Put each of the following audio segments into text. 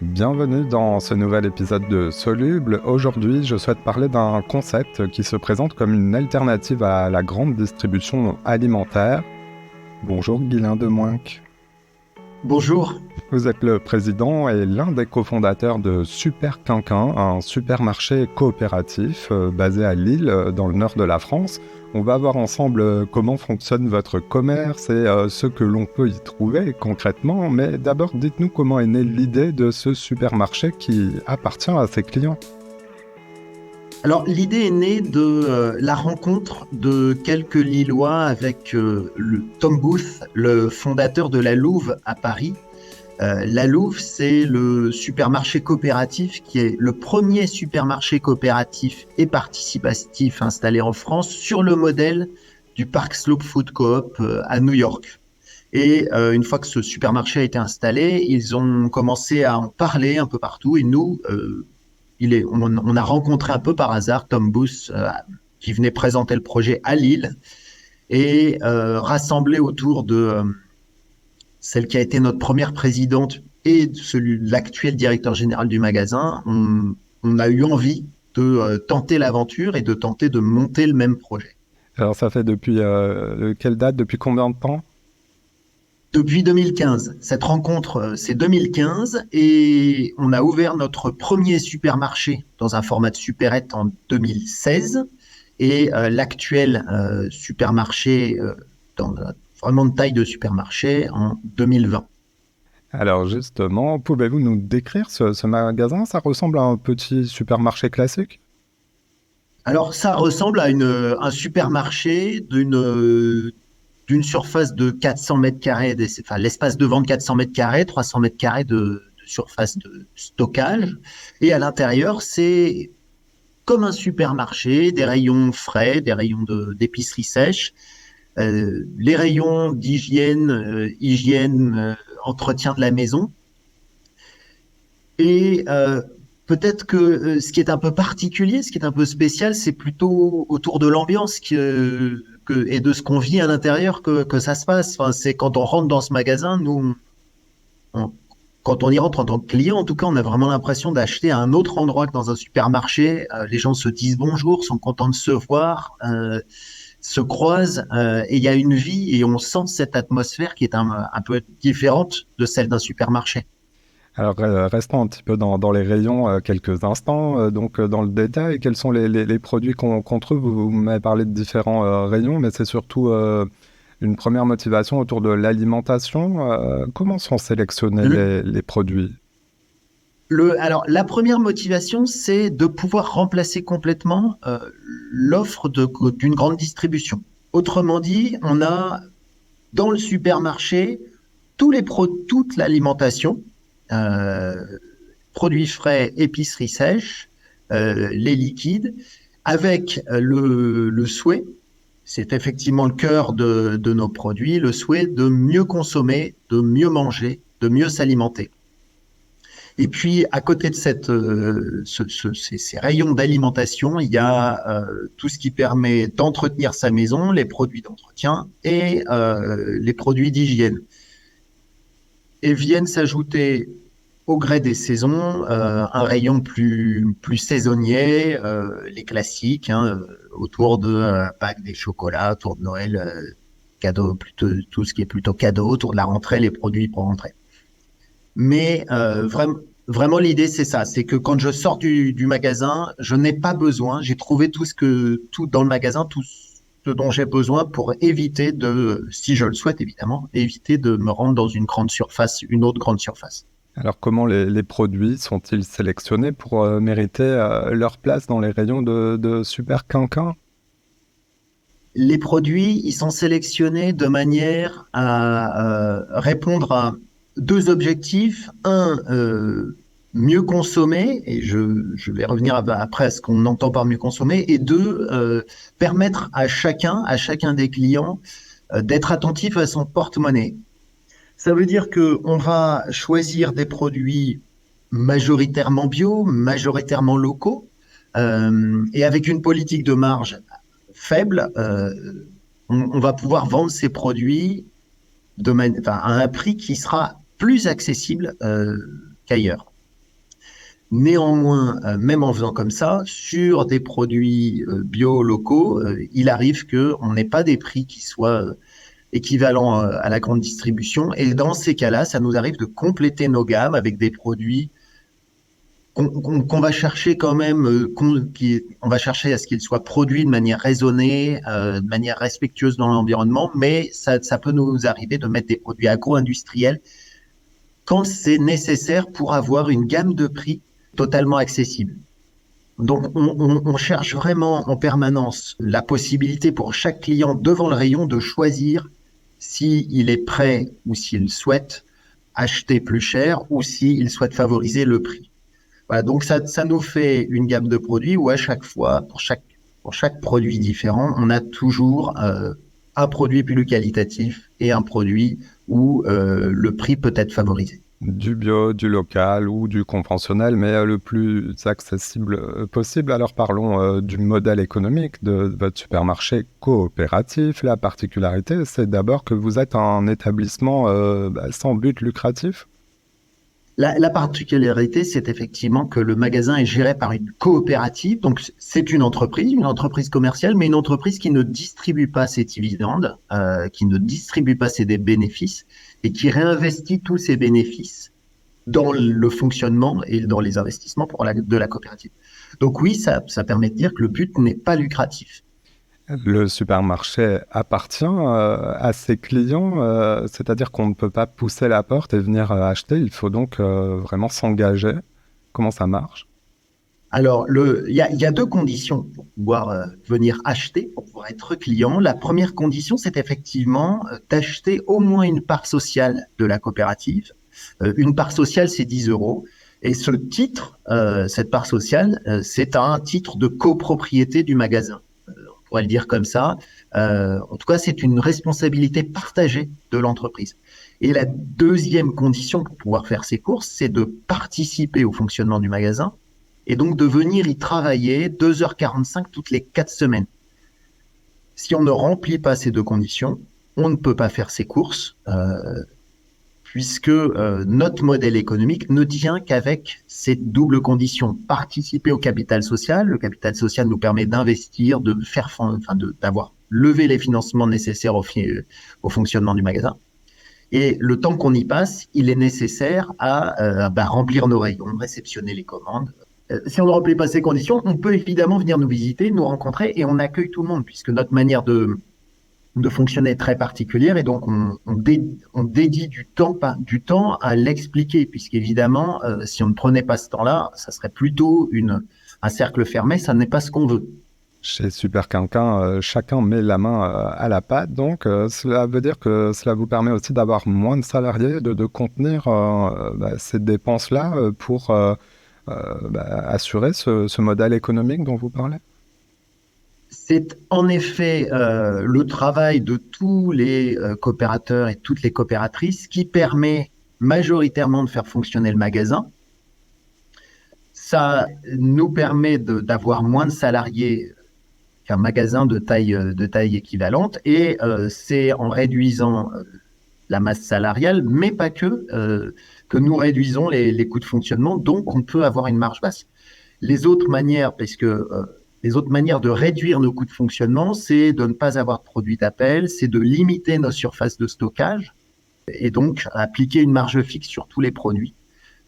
Bienvenue dans ce nouvel épisode de Soluble. Aujourd'hui, je souhaite parler d'un concept qui se présente comme une alternative à la grande distribution alimentaire. Bonjour Guylain Demoinck. Bonjour. Vous êtes le président et l'un des cofondateurs de Super Quinquin, un supermarché coopératif basé à Lille, dans le nord de la France. On va voir ensemble comment fonctionne votre commerce et ce que l'on peut y trouver concrètement. Mais d'abord, dites-nous comment est née l'idée de ce supermarché qui appartient à ses clients. Alors, l'idée est née de la rencontre de quelques Lillois avec le Tom Booth, le fondateur de la Louve à Paris. La Louve, c'est le supermarché coopératif qui est le premier supermarché coopératif et participatif installé en France sur le modèle du Park Slope Food Co-op à New York. Et une fois que ce supermarché a été installé, ils ont commencé à en parler un peu partout. Et nous, on a rencontré un peu par hasard Tom Booth qui venait présenter le projet à Lille et rassemblé autour de celle qui a été notre première présidente et l'actuel directeur général du magasin. On a eu envie de tenter l'aventure et de tenter de monter le même projet. Alors ça fait depuis quelle date, depuis combien de temps ? Depuis 2015. Cette rencontre, c'est 2015 et on a ouvert notre premier supermarché dans un format de supérette en 2016 et l'actuel supermarché dans vraiment de taille de supermarché en 2020. Alors justement, pouvez-vous nous décrire ce magasin ? Ça ressemble à un petit supermarché classique ? Alors ça ressemble à un supermarché d'une surface de 400 mètres carrés, enfin l'espace de vente 400 mètres carrés, 300 mètres carrés de surface de stockage. Et à l'intérieur, c'est comme un supermarché, des rayons frais, des rayons d'épicerie sèche, les rayons d'hygiène, entretien de la maison. Et peut-être que ce qui est un peu particulier, ce qui est un peu spécial, c'est plutôt autour de l'ambiance et de ce qu'on vit à l'intérieur que ça se passe. Enfin, c'est quand on rentre dans ce magasin, on- quand on y rentre en tant que client, en tout cas, on a vraiment l'impression d'acheter à un autre endroit que dans un supermarché. Les gens se disent bonjour, sont contents de se voir, se croisent, et il y a une vie et on sent cette atmosphère qui est un peu différente de celle d'un supermarché. Alors, restons un petit peu dans les rayons quelques instants. Donc, dans le détail, quels sont les produits qu'on trouve ? Vous m'avez parlé de différents rayons, mais c'est surtout une première motivation autour de l'alimentation. Comment sont sélectionnés les produits ? Alors, la première motivation, c'est de pouvoir remplacer complètement l'offre d'une grande distribution. Autrement dit, on a dans le supermarché toute l'alimentation, euh, produits frais, épicerie sèche, les liquides, avec le souhait, c'est effectivement le cœur de nos produits, le souhait de mieux consommer, de mieux manger, de mieux s'alimenter. Et puis, à côté de ces rayons d'alimentation, il y a tout ce qui permet d'entretenir sa maison, les produits d'entretien et les produits d'hygiène. Et viennent s'ajouter au gré des saisons un rayon plus saisonnier, les classiques, hein, autour de Pâques, des chocolats, autour de Noël, cadeaux, plutôt, tout ce qui est plutôt cadeau, autour de la rentrée, les produits pour rentrer. Mais vraiment, l'idée, c'est ça. C'est que quand je sors du magasin, je n'ai pas besoin. J'ai trouvé tout dans le magasin, tout ce dont j'ai besoin pour éviter si je le souhaite évidemment, éviter de me rendre dans une autre grande surface. Alors, comment les produits sont-ils sélectionnés pour mériter leur place dans les rayons de Super Quinquin ? Les produits, ils sont sélectionnés de manière à répondre à deux objectifs. Un, mieux consommer, et je vais revenir après à ce qu'on entend par mieux consommer, et deux, permettre à chacun des clients d'être attentif à son porte-monnaie. Ça veut dire que on va choisir des produits majoritairement bio, majoritairement locaux, et avec une politique de marge faible, on va pouvoir vendre ces produits à un prix qui sera plus accessible qu'ailleurs. Néanmoins, même en faisant comme ça, sur des produits bio locaux, il arrive qu'on n'ait pas des prix qui soient équivalents à la grande distribution. Et dans ces cas-là, ça nous arrive de compléter nos gammes avec des produits qu'on va chercher quand même, on va chercher à ce qu'ils soient produits de manière raisonnée, de manière respectueuse dans l'environnement, mais ça peut nous arriver de mettre des produits agro-industriels quand c'est nécessaire pour avoir une gamme de prix totalement accessible. Donc, on cherche vraiment en permanence la possibilité pour chaque client devant le rayon de choisir s'il est prêt ou s'il souhaite acheter plus cher ou s'il souhaite favoriser le prix. Voilà, donc ça nous fait une gamme de produits où à chaque fois, pour chaque produit différent, on a toujours un produit plus qualitatif et un produit où le prix peut être favorisé. Du bio, du local ou du conventionnel, mais le plus accessible possible. Alors parlons du modèle économique de votre supermarché coopératif. La particularité, c'est d'abord que vous êtes un établissement sans but lucratif. La particularité, c'est effectivement que le magasin est géré par une coopérative. Donc, c'est une entreprise commerciale, mais une entreprise qui ne distribue pas ses dividendes, qui ne distribue pas ses bénéfices et qui réinvestit tous ses bénéfices dans le fonctionnement et dans les investissements de la coopérative. Donc oui, ça permet de dire que le but n'est pas lucratif. Le supermarché appartient à ses clients, c'est-à-dire qu'on ne peut pas pousser la porte et venir acheter, il faut donc vraiment s'engager. Comment ça marche? Alors, il y a deux conditions pour pouvoir venir acheter, pour pouvoir être client. La première condition, c'est effectivement d'acheter au moins une part sociale de la coopérative. Une part sociale, c'est 10 euros. Et ce titre, cette part sociale, c'est un titre de copropriété du magasin. On pourrait le dire comme ça. En tout cas, c'est une responsabilité partagée de l'entreprise. Et la deuxième condition pour pouvoir faire ses courses, c'est de participer au fonctionnement du magasin et donc de venir y travailler 2h45 toutes les 4 semaines. Si on ne remplit pas ces deux conditions, on ne peut pas faire ses courses, puisque notre modèle économique ne tient qu'avec ces doubles conditions. Participer au capital social. Le capital social nous permet d'investir, d'avoir levé les financements nécessaires au fonctionnement du magasin. Et le temps qu'on y passe, il est nécessaire à remplir nos rayons, réceptionner les commandes. Si on ne remplit pas ces conditions, on peut évidemment venir nous visiter, nous rencontrer, et on accueille tout le monde, puisque notre manière de fonctionner est très particulière, et donc on dédie du temps à l'expliquer, puisqu'évidemment, si on ne prenait pas ce temps-là, ça serait plutôt un cercle fermé, ça n'est pas ce qu'on veut. Chez Super Quinquin, chacun met la main à la pâte, donc cela veut dire que cela vous permet aussi d'avoir moins de salariés, de contenir ces dépenses-là pour assurer ce modèle économique dont vous parlez. C'est en effet le travail de tous les coopérateurs et toutes les coopératrices qui permet majoritairement de faire fonctionner le magasin. Ça nous permet d'avoir moins de salariés qu'un magasin de taille équivalente, et c'est en réduisant la masse salariale, mais pas que nous réduisons les coûts de fonctionnement, donc on peut avoir une marge basse. Les autres manières de réduire nos coûts de fonctionnement, c'est de ne pas avoir de produits d'appel, c'est de limiter nos surfaces de stockage et donc appliquer une marge fixe sur tous les produits.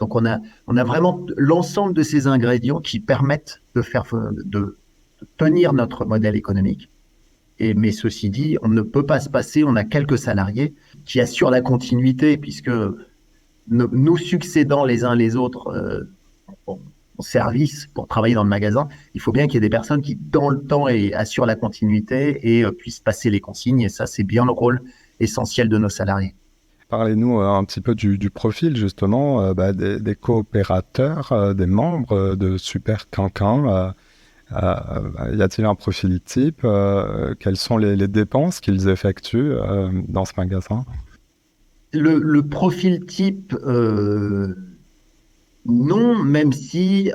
Donc on a vraiment l'ensemble de ces ingrédients qui permettent de tenir notre modèle économique. Mais ceci dit, on ne peut pas se passer, on a quelques salariés qui assurent la continuité, puisque nous succédant les uns les autres en service pour travailler dans le magasin, il faut bien qu'il y ait des personnes qui, dans le temps, assurent la continuité et puissent passer les consignes. Et ça, c'est bien le rôle essentiel de nos salariés. Parlez-nous un petit peu du profil justement des coopérateurs, des membres de Super Quinquin. Y a-t-il un profil type? Quelles sont les dépenses qu'ils effectuent dans ce magasin? Le profil type, non, même si...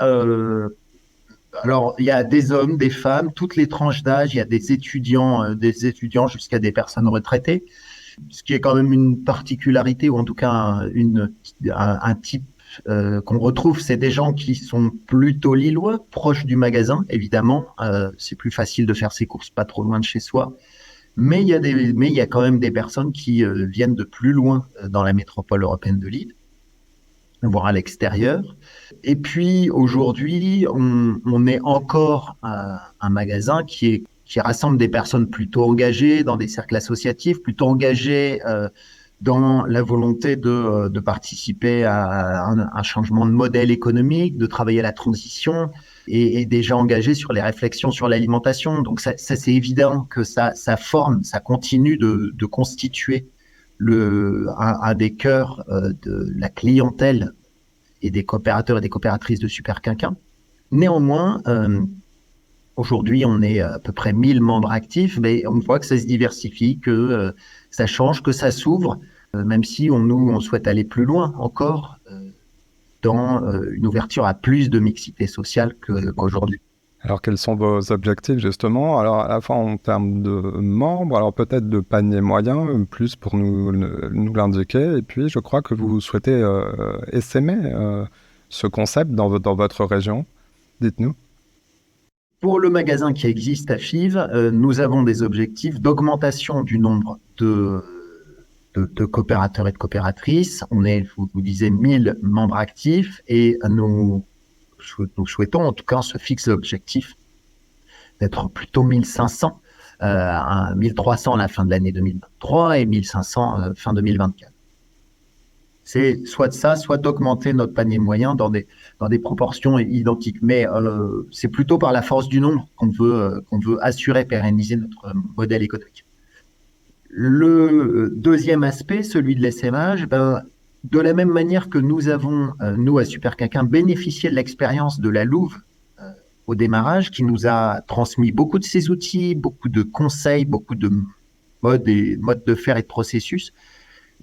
alors, il y a des hommes, des femmes, toutes les tranches d'âge, il y a des étudiants jusqu'à des personnes retraitées, ce qui est quand même une particularité, ou en tout cas un type qu'on retrouve, c'est des gens qui sont plutôt lillois, proches du magasin, évidemment. C'est plus facile de faire ses courses pas trop loin de chez soi. Mais il y a quand même des personnes qui viennent de plus loin dans la métropole européenne de Lille, voire à l'extérieur. Et puis aujourd'hui, on est encore un magasin qui rassemble des personnes plutôt engagées dans des cercles associatifs, plutôt engagées dans la volonté de participer à un changement de modèle économique, de travailler à la transition et déjà engagés sur les réflexions sur l'alimentation. Donc ça c'est évident que ça forme, ça continue de constituer un des cœurs de la clientèle et des coopérateurs et des coopératrices de Super Quinquin. Néanmoins, aujourd'hui, on est à peu près 1000 membres actifs, mais on voit que ça se diversifie, que ça change, que ça s'ouvre, même si on souhaite aller plus loin encore dans une ouverture à plus de mixité sociale qu'aujourd'hui. Alors, quels sont vos objectifs, justement? Alors, à la fois en termes de membres, alors peut-être de panier moyen, plus pour nous l'indiquer. Et puis, je crois que vous souhaitez essaimer ce concept dans votre région. Dites-nous. Pour le magasin qui existe à Fives, nous avons des objectifs d'augmentation du nombre de coopérateurs et de coopératrices. On est, je vous disais, 1000 membres actifs et nous souhaitons, en tout cas, se fixe l'objectif d'être plutôt 1500, 1300 à la fin de l'année 2023 et 1500 fin 2024. C'est soit de ça, soit d'augmenter notre panier moyen dans des proportions identiques. Mais c'est plutôt par la force du nombre qu'on veut assurer, pérenniser notre modèle économique. Le deuxième aspect, celui de l'essaimage, de la même manière que nous avons, nous, à Super Quinquin, bénéficié de l'expérience de la Louve au démarrage, qui nous a transmis beaucoup de ses outils, beaucoup de conseils, beaucoup de modes de faire et de processus.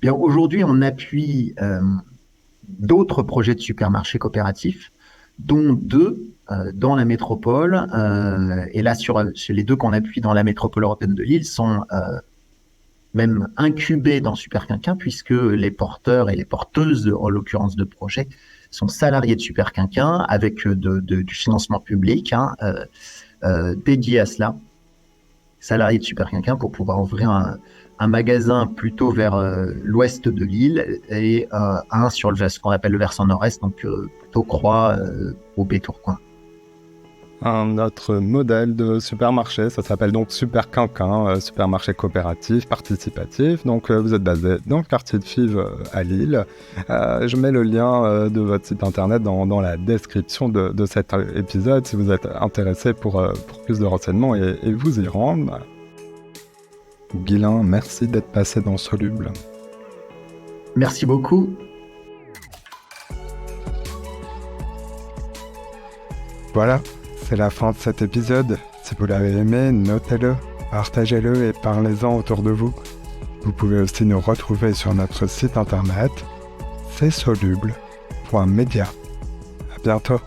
Bien, aujourd'hui, on appuie d'autres projets de supermarchés coopératifs, dont 2 dans la métropole. Et là, sur les 2 qu'on appuie dans la métropole européenne de Lille, sont même incubés dans Super Quinquin, puisque les porteurs et les porteuses, en l'occurrence de projets, sont salariés de Super Quinquin avec du financement public dédié à cela, salariés de Super Quinquin pour pouvoir ouvrir un magasin plutôt vers l'ouest de Lille et un sur ce qu'on appelle le versant nord-est, donc plutôt Croix, Roubaix, Tourcoing. Un autre modèle de supermarché, ça s'appelle donc Super Quinquin, supermarché coopératif, participatif. Donc vous êtes basé dans le quartier de Fives à Lille. Je mets le lien de votre site internet dans la description de cet épisode si vous êtes intéressé pour plus de renseignements et vous y rendre. Guilain, merci d'être passé dans Soluble. Merci beaucoup. Voilà. C'est la fin de cet épisode. Si vous l'avez aimé, notez-le, partagez-le et parlez-en autour de vous. Vous pouvez aussi nous retrouver sur notre site internet csoluble.media. À bientôt.